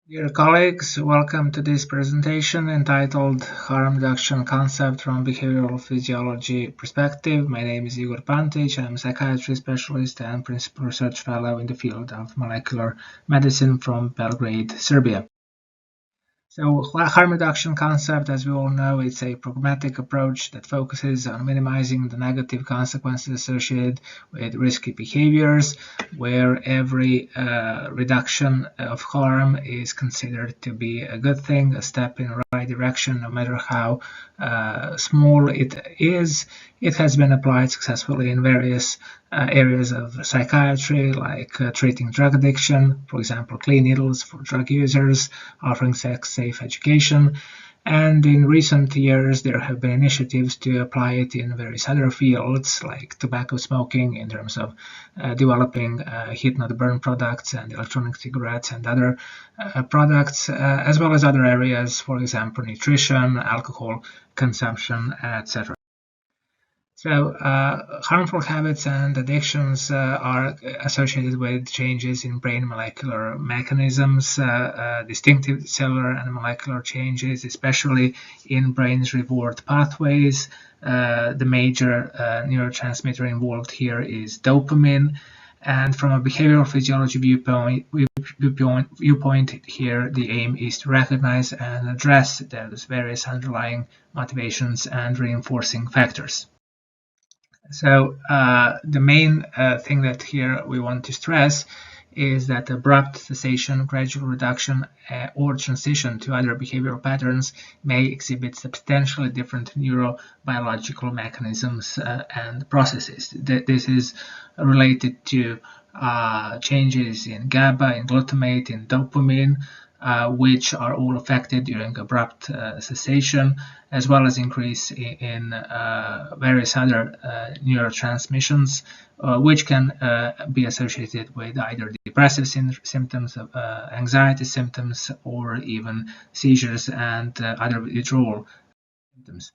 Dear colleagues, welcome to this presentation entitled Harm Reduction Concept from Behavioral Physiology Perspective. My name is Igor Pantic. I'm a psychiatry specialist and principal research fellow in the field of molecular medicine from Belgrade, Serbia. So harm reduction concept, as we all know, it's a pragmatic approach that focuses on minimizing the negative consequences associated with risky behaviors, where every reduction of harm is considered to be a good thing, a step in the right direction, no matter how small it is. It has been applied successfully in various areas of psychiatry, like treating drug addiction, for example, clean needles for drug users, offering sex-safe education. And in recent years, there have been initiatives to apply it in various other fields, like tobacco smoking, in terms of developing heat-not-burn products and electronic cigarettes and other products, as well as other areas, for example, nutrition, alcohol consumption, etc. So harmful habits and addictions are associated with changes in brain molecular mechanisms, distinctive cellular and molecular changes, especially in brain's reward pathways. The major neurotransmitter involved here is dopamine. And from a behavioral physiology viewpoint here, the aim is to recognize and address those various underlying motivations and reinforcing factors. So the main thing that here we want to stress is that abrupt cessation, gradual reduction, or transition to other behavioral patterns may exhibit substantially different neurobiological mechanisms and processes. This is related to changes in GABA, in glutamate, in dopamine, which are all affected during abrupt cessation, as well as increase in various other neurotransmissions, which can be associated with either depressive symptoms, anxiety symptoms, or even seizures and other withdrawal symptoms.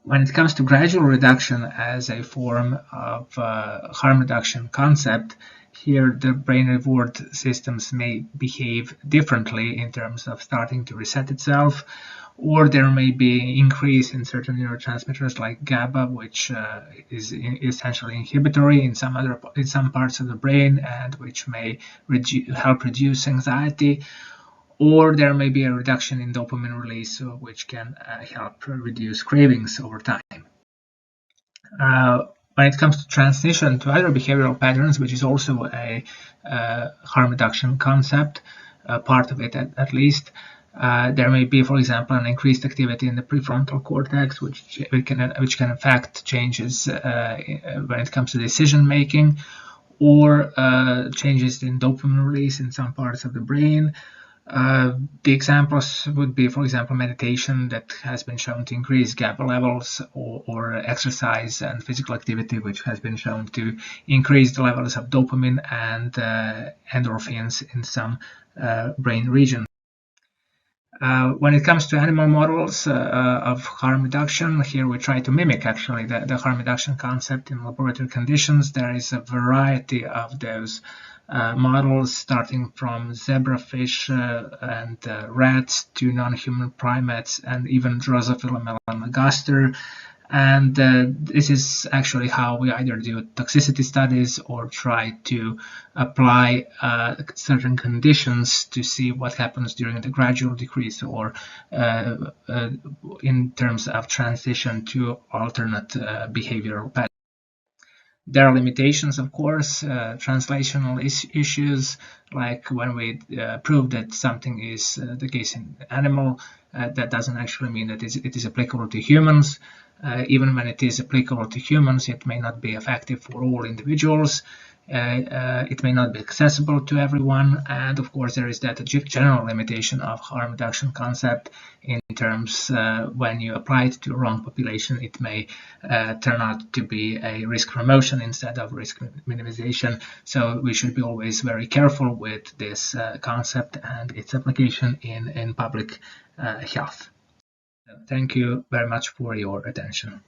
When it comes to gradual reduction as a form of harm reduction concept, here the brain reward systems may behave differently in terms of starting to reset itself, or there may be increase in certain neurotransmitters like GABA, which is essentially inhibitory in some parts of the brain and which may help reduce anxiety. Or there may be a reduction in dopamine release, which can help reduce cravings over time. When it comes to transition to other behavioral patterns, which is also a harm reduction concept, part of it at least, there may be, for example, an increased activity in the prefrontal cortex, which can affect changes when it comes to decision making, or changes in dopamine release in some parts of the brain. The examples would be, for example, meditation that has been shown to increase GABA levels, or exercise and physical activity, which has been shown to increase the levels of dopamine and endorphins in some brain regions. When it comes to animal models of harm reduction, here we try to mimic actually the harm reduction concept in laboratory conditions. There is a variety of those models, starting from zebrafish and rats to non-human primates and even Drosophila melanogaster. And this is actually how we either do toxicity studies or try to apply certain conditions to see what happens during the gradual decrease, or in terms of transition to alternate behavioral patterns. There are limitations, of course, translational issues, like when we prove that something is the case in animal, that doesn't actually mean that it is applicable to humans. Even when it is applicable to humans, it may not be effective for all individuals. It may not be accessible to everyone, and of course there is that general limitation of harm reduction concept in terms when you apply it to a wrong population, it may turn out to be a risk promotion instead of risk minimization. So we should be always very careful with this concept and its application in public health. Thank you very much for your attention.